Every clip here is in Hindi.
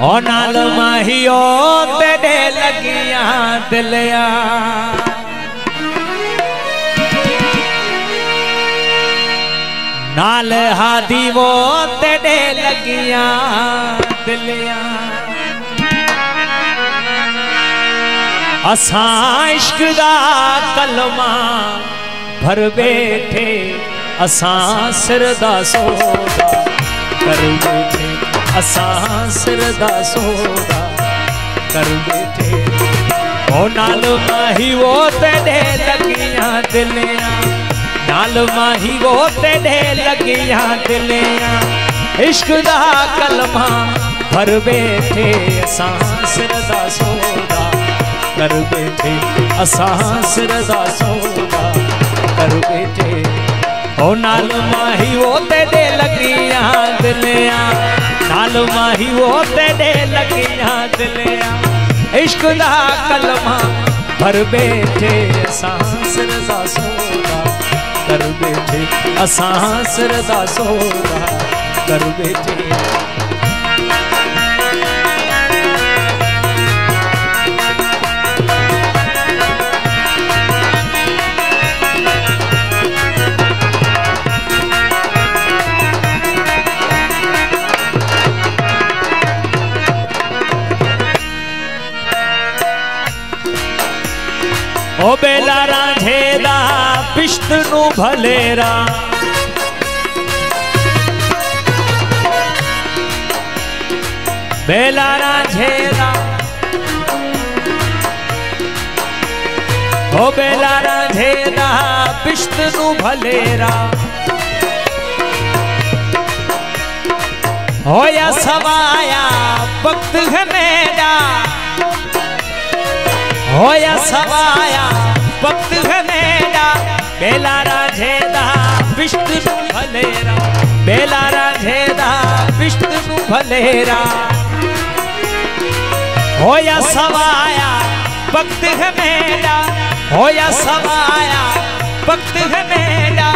ओ नाल माहियो तेरे लगियां दिलिया नाल हादी वो तेरे लगियां दिलिया असां इश्क दा कलमा भर बैठे असां सिर दा सौदा कर बैठे असां सिर दा सौदा कर बैठे ओ नाल माही वो तेरे लगियां दिलिया नाल माही वो तेरे लगियां दिलिया इश्क दा कलमा भर बैठे असां सिर दा सौदा कर बैठे असां सिर दा सौदा कर बैठे ओ नाल माही वो तेरे लगियां दिलिया नाल माही वो तेरे लगियां दिलिया इश्क दा कलमा भर बैठे असां सिर दा सौदा कर बैठे असां सिर दा सौदा कर बैठे ओ बेला रांझेदा पिश्त नू भलेरा बेला रांझेदा ओ बेला रांझेदा पिश्त नू भलेरा होया सवाया वक्त है मेरा होया सवाया वक्त है मेरा बेला रांझेदा पिश्त नू भलेरा बेला रांझेदा पिश्त नू भलेरा होया सवाया वक्त है मेरा होया सवाया वक्त है मेरा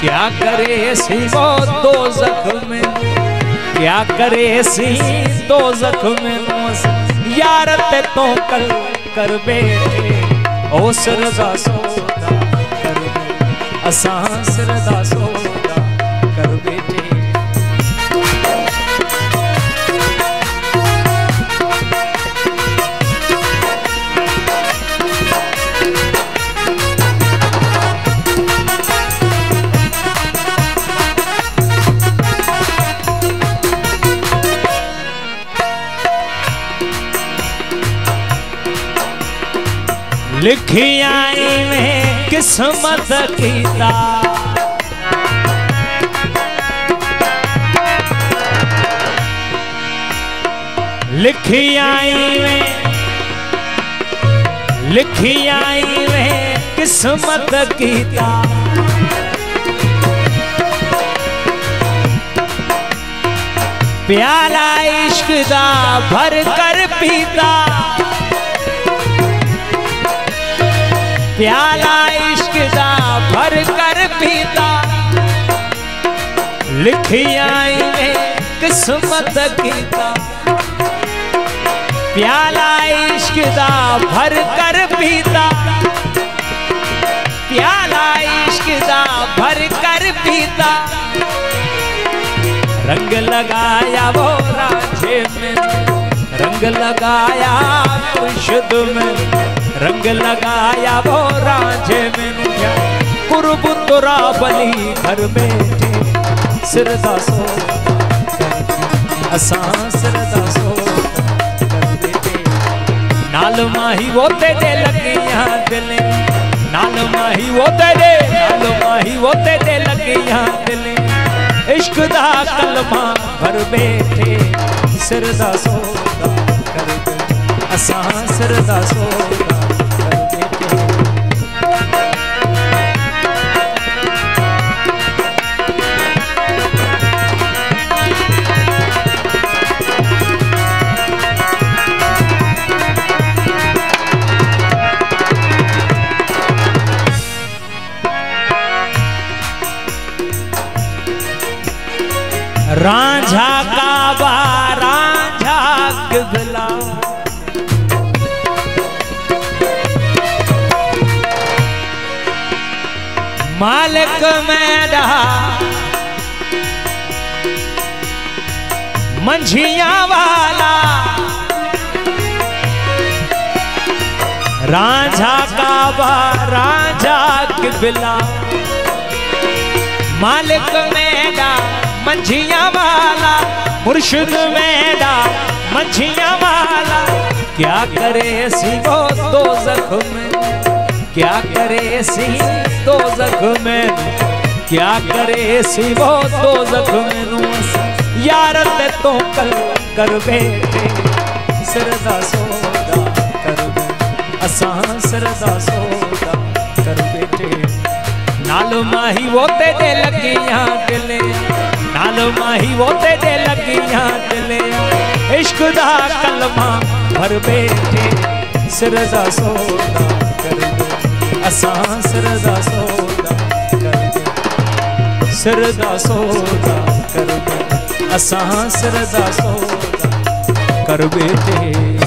क्या करे सी वो दो जख्म में क्या करे सी दो जख्म में यार ते तो कल कर बैठे ओ सिर दा सौदा कर बैठे असां सिर दा सौदा कर बैठे लिखी आई में किस्मत कीता लिखी आई में किस्मत कीता प्याला इश्क दा भर कर पीता प्याला इश्क दा भर कर पीता लिखी आई में किस्मत कीता प्याला इश्क दा भर कर पीता प्याला इश्क दा भर कर पीता रंग लगाया वो रांझे में रंग लगाया मुर्शिद में रंग लगाया वो रांझे में कुर्ब तुरा बली घर बैठे सिर दा सौदा असां सिर दा सौदा कर बैठे नाल माही वो तेरे लगियां दिले नाल माही वो तेरे लगियां दिले इश्क दा कलमा भर बैठे सिर दा सौदा कर बैठे असां सिर दा सौदा रांझा काबा रांझा मालिक मेरा मंझिया वाला रांझा काबा रांझा किबला मालिक मेरा मंझिया वाला मुर्शिद मेरा मंझिया वाला क्या करे सी वो दोज़ख में क्या करे सी दोज़ख में क्या करे सी वो दोज़ख में यार ते तो कल कर बेटे सिरदा सौदा कर बेटे असां सिरदा सौदा कर बेटे नाल माही वो तेरे लगियां दिले नाल माही वो तेरे लगियां दिले इश्क दा कलमा भर बेटे सिरदा सौदा कर बेटे असां सिरदा सौदा कर बेटे सिरदा सौदा कर बेटे असां सिरदा सौदा कर बेटे।